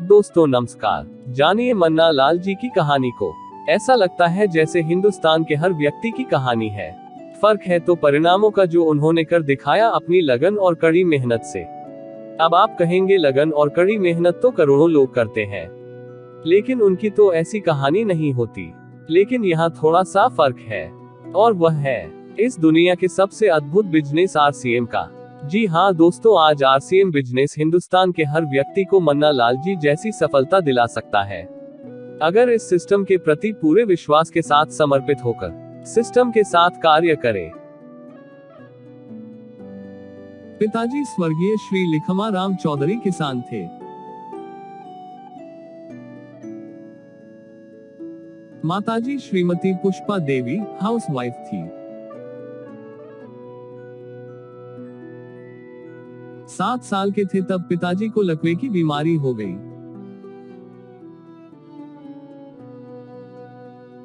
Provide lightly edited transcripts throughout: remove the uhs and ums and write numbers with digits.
दोस्तों नमस्कार। जानिए मन्ना लाल जी की कहानी को। ऐसा लगता है जैसे हिंदुस्तान के हर व्यक्ति की कहानी है। फर्क है तो परिणामों का, जो उन्होंने कर दिखाया अपनी लगन और कड़ी मेहनत से। अब आप कहेंगे लगन और कड़ी मेहनत तो करोड़ों लोग करते हैं, लेकिन उनकी तो ऐसी कहानी नहीं होती। लेकिन यहाँ थोड़ा सा फर्क है, और वह है इस दुनिया के सबसे अद्भुत बिजनेस आरसीएम का। जी हाँ दोस्तों, आज आरसीएम बिजनेस हिंदुस्तान के हर व्यक्ति को मन्ना लाल जी जैसी सफलता दिला सकता है, अगर इस सिस्टम के प्रति पूरे विश्वास के साथ समर्पित होकर सिस्टम के साथ कार्य करें। पिताजी स्वर्गीय श्री लिखमा राम चौधरी किसान थे। माताजी श्रीमती पुष्पा देवी हाउसवाइफ थी। 7 साल के थे तब पिताजी को लकवे की बीमारी हो गई।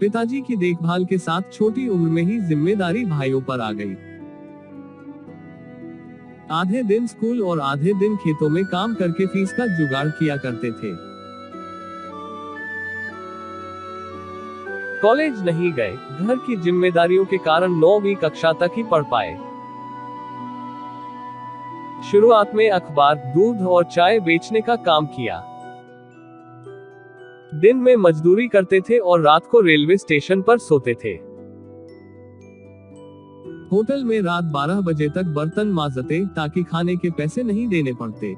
पिताजी की देखभाल के साथ छोटी उम्र में ही जिम्मेदारी भाइयों पर आ गई। आधे दिन स्कूल और आधे दिन खेतों में काम करके फीस का जुगाड़ किया करते थे। कॉलेज नहीं गए, घर की जिम्मेदारियों के कारण 9वीं कक्षा तक ही पढ़ पाए। शुरुआत में अखबार, दूध और चाय बेचने का काम किया। दिन में मजदूरी करते थे और रात को रेलवे स्टेशन पर सोते थे। होटल में रात 12 बजे तक बर्तन मांजते ताकि खाने के पैसे नहीं देने पड़ते।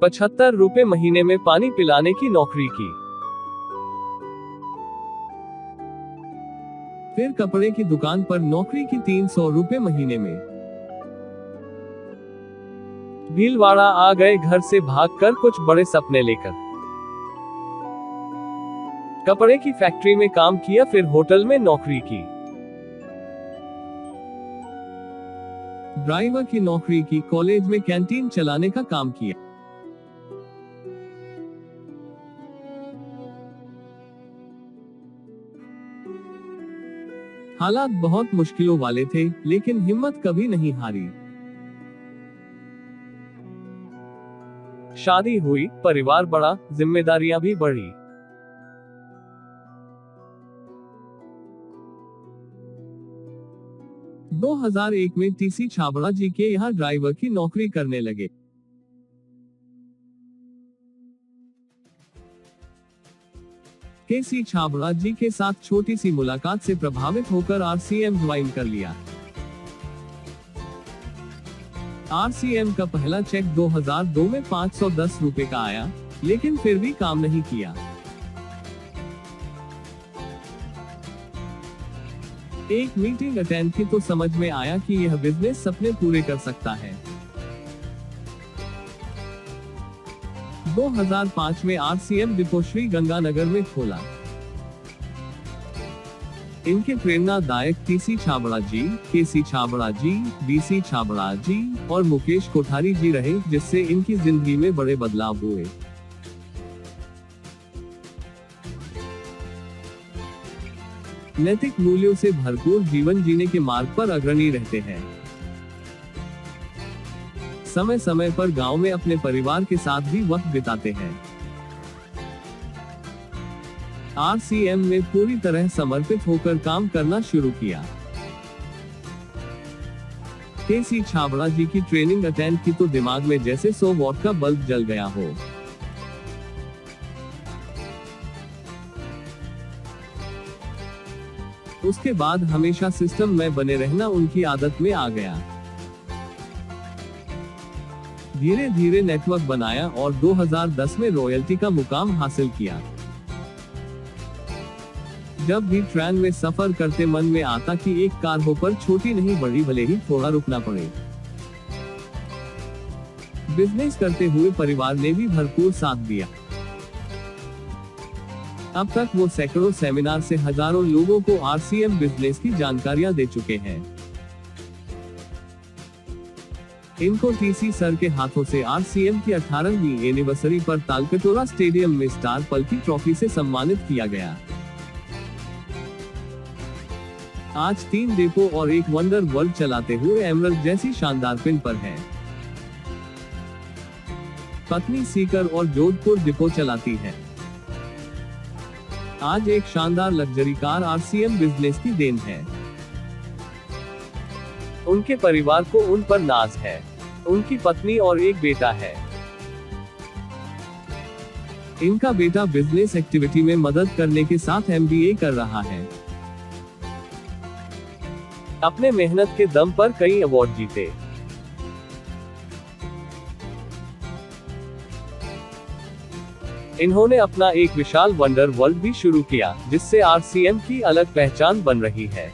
75 रुपए महीने में पानी पिलाने की नौकरी की। फिर कपड़े की दुकान पर नौकरी की 300 रुपए महीने में। भीलवाड़ा आ गए घर से भागकर कुछ बड़े सपने लेकर। कपड़े की फैक्ट्री में काम किया, फिर होटल में नौकरी की। ड्राइवर की नौकरी की, कॉलेज में कैंटीन चलाने का काम किया। हालात बहुत मुश्किलों वाले थे, लेकिन हिम्मत कभी नहीं हारी। शादी हुई, परिवार बढ़ा, जिम्मेदारियां भी बढ़ी। - 2001 में टीसी छाबड़ा जी के यहाँ ड्राइवर की नौकरी करने लगे। केसी छाबड़ा जी के साथ छोटी सी मुलाकात से प्रभावित होकर आरसीएम ज्वाइन कर लिया। आरसीएम का पहला चेक 2002 में 510 रुपए का आया, लेकिन फिर भी काम नहीं किया। एक मीटिंग अटेंड की तो समझ में आया कि यह बिजनेस सपने पूरे कर सकता है। 2005 में आरसीएम डिपो श्री गंगानगर में खोला। इनके प्रेरणादायक टीसी छाबड़ा जी, केसी छाबड़ा जी, बीसी छाबड़ा जी और मुकेश कोठारी जी रहे, जिससे इनकी जिंदगी में बड़े बदलाव हुए। नैतिक मूल्यों से भरपूर जीवन जीने के मार्ग पर अग्रणी रहते हैं। समय समय पर गांव में अपने परिवार के साथ भी वक्त बिताते हैं। आरसीएम में पूरी तरह समर्पित होकर काम करना शुरू किया। केसी छाबड़ा जी की ट्रेनिंग अटेंड की तो दिमाग में जैसे 100 वॉट का बल्ब जल गया हो। उसके बाद हमेशा सिस्टम में बने रहना उनकी आदत में आ गया। धीरे धीरे नेटवर्क बनाया और 2010 में रॉयल्टी का मुकाम हासिल किया। जब भी ट्रेन में सफर करते मन में आता कि एक कार हो पर छोटी नहीं बड़ी, भले ही थोड़ा रुकना पड़े। बिजनेस करते हुए परिवार ने भी भरपूर साथ दिया। अब तक वो सैकड़ों सेमिनार से हजारों लोगों को आरसीएम बिजनेस की जानकारियां दे चुके हैं। इनको टीसी सर के हाथों से आरसीएम की 18वीं एनिवर्सरी पर तालकटोरा स्टेडियम में स्टार पल्की ट्रॉफी से सम्मानित किया गया। आज 3 डिपो और एक वंडर वर्ल्ड चलाते हुए एमरल्ड जैसी शानदार पिन पर है। पत्नी सीकर और जोधपुर डिपो चलाती है। आज एक शानदार लग्जरी कार आरसीएम बिजनेस की देन है। उनके परिवार को उन पर नाज है। उनकी पत्नी और एक बेटा है। इनका बेटा बिजनेस एक्टिविटी में मदद करने के साथ एमबीए कर रहा है। अपने मेहनत के दम पर कई अवार्ड जीते। इन्होंने अपना एक विशाल वंडर वर्ल्ड भी शुरू किया, जिससे आरसीएम की अलग पहचान बन रही है।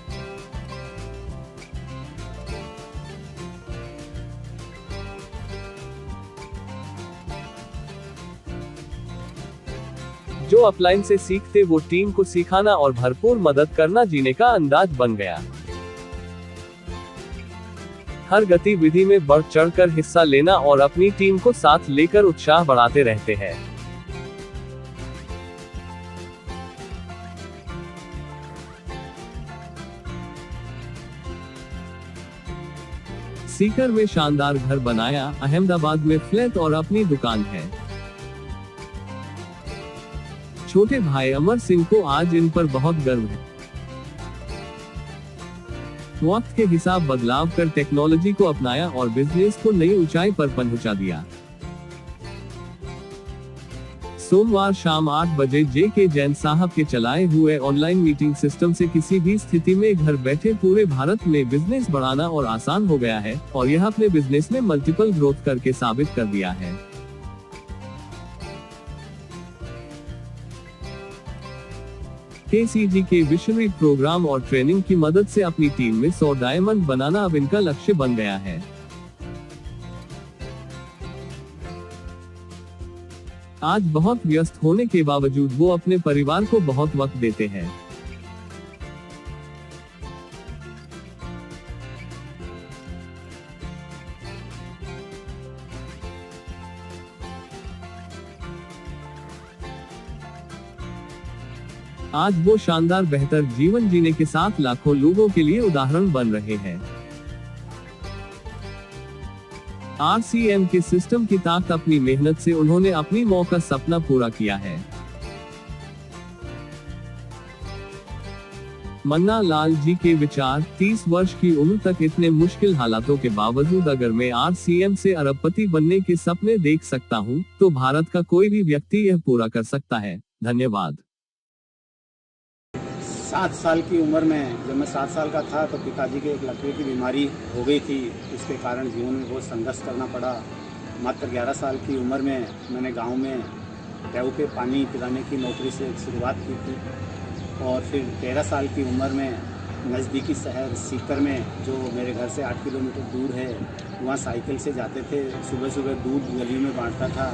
जो अपलाइन से सीखते वो टीम को सिखाना और भरपूर मदद करना जीने का अंदाज बन गया। हर गतिविधि में बढ़ चढ़कर हिस्सा लेना और अपनी टीम को साथ लेकर उत्साह बढ़ाते रहते हैं। सीकर में शानदार घर बनाया, अहमदाबाद में फ्लैट और अपनी दुकान है। छोटे भाई अमर सिंह को आज इन पर बहुत गर्व है। वक्त के हिसाब बदलाव कर टेक्नोलॉजी को अपनाया और बिजनेस को नई ऊंचाई पर पहुंचा दिया। सोमवार शाम 8 बजे जे.के. जैन साहब के चलाए हुए ऑनलाइन मीटिंग सिस्टम से किसी भी स्थिति में घर बैठे पूरे भारत में बिजनेस बढ़ाना और आसान हो गया है और यह अपने बिजनेस में मल्टीपल ग्रोथ करके साबित कर दिया है। केसीजी के विशनरी प्रोग्राम और ट्रेनिंग की मदद से अपनी टीम में 100 डायमंड बनाना अब इनका लक्ष्य बन गया है। आज बहुत व्यस्त होने के बावजूद वो अपने परिवार को बहुत वक्त देते हैं। आज वो शानदार बेहतर जीवन जीने के साथ लाखों लोगों के लिए उदाहरण बन रहे हैं। आरसीएम के सिस्टम की ताकत अपनी मेहनत से उन्होंने अपनी मौत का सपना पूरा किया है। मन्ना लाल जी के विचार, 30 वर्ष की उम्र तक इतने मुश्किल हालातों के बावजूद अगर मैं आरसीएम से अरबपति बनने के सपने देख सकता हूं, तो भारत का कोई भी व्यक्ति यह पूरा कर सकता है। धन्यवाद। 7 साल की उम्र में, जब मैं 7 साल का था तो पिताजी के एक लकवे की बीमारी हो गई थी। इसके कारण जीवन में बहुत संघर्ष करना पड़ा। मात्र 11 साल की उम्र में मैंने गांव में टैव पे पानी पिलाने की नौकरी से शुरुआत की थी और फिर 13 साल की उम्र में नज़दीकी शहर सीकर में, जो मेरे घर से 8 किलोमीटर दूर है, वहाँ साइकिल से जाते थे। सुबह सुबह दूध गली में बांटता था,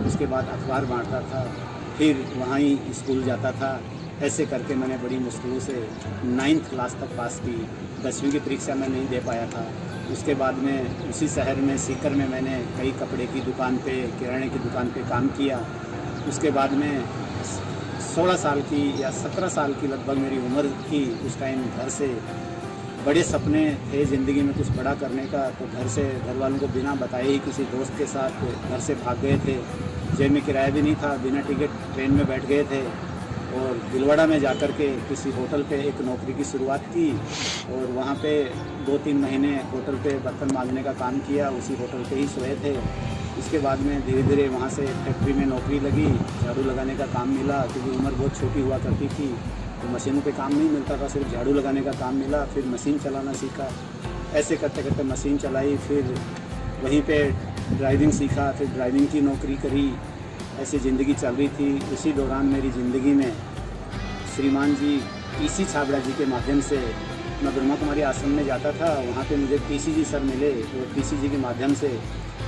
उसके बाद अखबार बांटता था, फिर वहाँ ही स्कूल जाता था। ऐसे करके मैंने बड़ी मुश्किलों से 9th क्लास तक पास की। 10वीं की परीक्षा मैं नहीं दे पाया था। उसके बाद में उसी शहर में सीकर में मैंने कई कपड़े की दुकान पे, किराने की दुकान पे काम किया। उसके बाद में 16 साल की या 17 साल की लगभग मेरी उम्र थी। उस टाइम घर से बड़े सपने थे ज़िंदगी में कुछ बड़ा करने का, तो घर वालों को बिना बताए ही किसी दोस्त के साथ घर से भाग गए थे। जेब में किराया भी नहीं था, बिना टिकट ट्रेन में बैठ गए थे और दिलवाड़ा में जाकर के किसी होटल पे एक नौकरी की शुरुआत की और वहाँ पे 2-3 महीने होटल पे बर्तन मांजने का काम किया। उसी होटल पे ही सोए थे। इसके बाद में धीरे धीरे वहाँ से फैक्ट्री में नौकरी लगी, झाड़ू लगाने का काम मिला, क्योंकि उम्र बहुत छोटी हुआ करती थी तो मशीनों पे काम नहीं मिलता था, सिर्फ झाड़ू लगाने का काम मिला। फिर मशीन चलाना सीखा। ऐसे करते करते मशीन चलाई, फिर वहीं पर ड्राइविंग सीखा, फिर ड्राइविंग की नौकरी करी। ऐसी ज़िंदगी चल रही थी। इसी दौरान मेरी ज़िंदगी में श्रीमान जी पीसी छाबड़ा जी के माध्यम से, मैं ब्रह्मा कुमारी आश्रम में जाता था, वहाँ पे मुझे पीसी जी सर मिले। तो पीसी जी के माध्यम से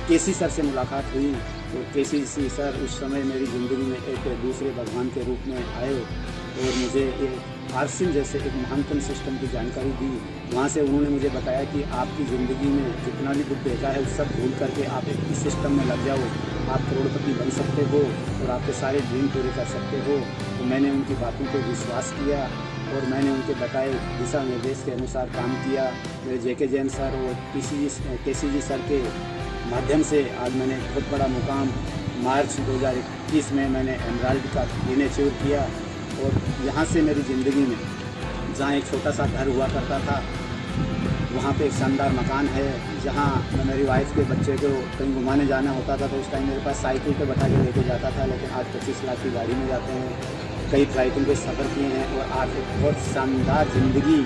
केसी सर से मुलाकात हुई। तो केसी सर उस समय मेरी ज़िंदगी में एक दूसरे भगवान के रूप में आए और मुझे एक आरसीएम जैसे एक महानतम सिस्टम की जानकारी दी। वहाँ से उन्होंने मुझे बताया कि आपकी ज़िंदगी में जितना भी दुख देखा है उस सब भूल करके आप एक इस सिस्टम में लग जाओ, आप करोड़पति बन सकते हो और आपके सारे ड्रीम पूरे कर सकते हो। तो मैंने उनकी बातों पर विश्वास किया और मैंने उनके बताए दिशा निर्देश के अनुसार काम किया। मेरे जे.के. जैन सर और केसी जी सर के माध्यम से आज मैंने बहुत बड़ा मुकाम मार्च 2021 में मैंने एमराल्ड का रीनेच्योर किया और यहाँ से मेरी ज़िंदगी में जहाँ एक छोटा सा घर हुआ करता था, वहाँ पे एक शानदार मकान है जहाँ मैं मेरी वाइफ के बच्चे को कहीं घुमाने जाना होता था तो उस टाइम मेरे पास साइकिल पे बैठा के लेके जाता था, लेकिन आज 25 लाख की गाड़ी में जाते हैं, कई फ्लाइटों पे सफ़र किए हैं और आज एक बहुत शानदार ज़िंदगी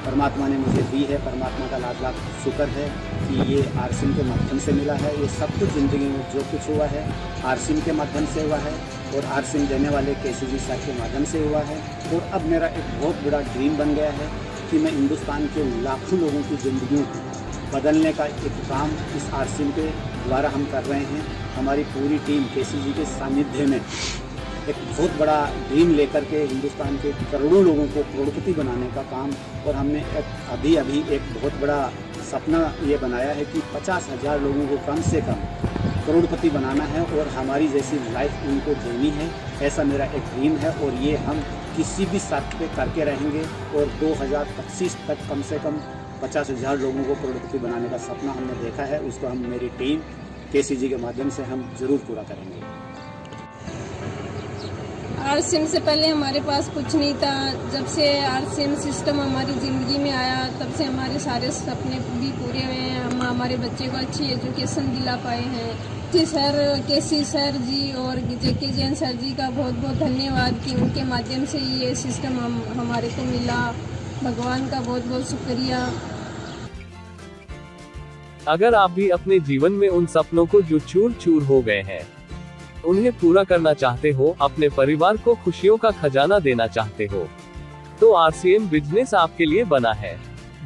परमात्मा ने मुझे दी है। परमात्मा का लाख लाख शुक्र है कि ये आरसिम के माध्यम से मिला है। ये सब कुछ ज़िंदगी में जो कुछ हुआ है आरसिम के माध्यम से हुआ है और आरसिम देने वाले केसीजी साहब के माध्यम से हुआ है। और अब मेरा एक बहुत बड़ा ड्रीम बन गया है कि मैं हिंदुस्तान के लाखों लोगों की ज़िंदगियों को बदलने का एक काम इस आरसिम के द्वारा हम कर रहे हैं। हमारी पूरी टीम केसीजी के सानिध्य में एक बहुत बड़ा ड्रीम लेकर के हिंदुस्तान के करोड़ों लोगों को करोड़पति बनाने का काम, और हमने अभी एक बहुत बड़ा सपना ये बनाया है कि 50,000 लोगों को कम से कम करोड़पति बनाना है और हमारी जैसी लाइफ उनको देनी है। ऐसा मेरा एक ड्रीम है और ये हम किसी भी शर्त पे करके रहेंगे और 2025 तक कम से कम 50,000 लोगों को करोड़पति बनाने का सपना हमने देखा है। उसको हम मेरी टीम केसीजी के माध्यम से हम ज़रूर पूरा करेंगे। आरसिम से पहले हमारे पास कुछ नहीं था। जब से आरसिम सिस्टम हमारी ज़िंदगी में आया तब से हमारे सारे सपने भी पूरे हुए हैं। हम हमारे बच्चे को अच्छी एजुकेशन दिला पाए हैं। जी सर, केसी सर जी और जेके जैन सर जी का बहुत बहुत धन्यवाद कि उनके माध्यम से ये सिस्टम हमारे को मिला। भगवान का बहुत बहुत शुक्रिया। अगर आप भी अपने जीवन में उन सपनों को जो चूर चूर हो गए हैं उन्हें पूरा करना चाहते हो, अपने परिवार को खुशियों का खजाना देना चाहते हो, तो आरसीएम बिजनेस आपके लिए बना है।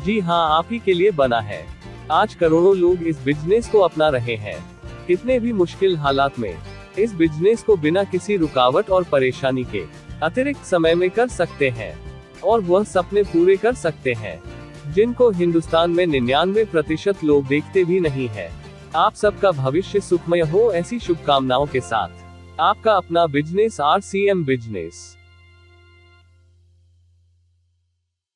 जी हाँ, आप ही के लिए बना है। आज करोड़ों लोग इस बिजनेस को अपना रहे हैं। कितने भी मुश्किल हालात में इस बिजनेस को बिना किसी रुकावट और परेशानी के अतिरिक्त समय में कर सकते हैं और वह सपने पूरे कर सकते हैं जिनको हिंदुस्तान में 99% लोग देखते भी नहीं है। आप सबका भविष्य सुखमय हो, ऐसी शुभकामनाओं के साथ आपका अपना बिजनेस आरसीएम बिजनेस।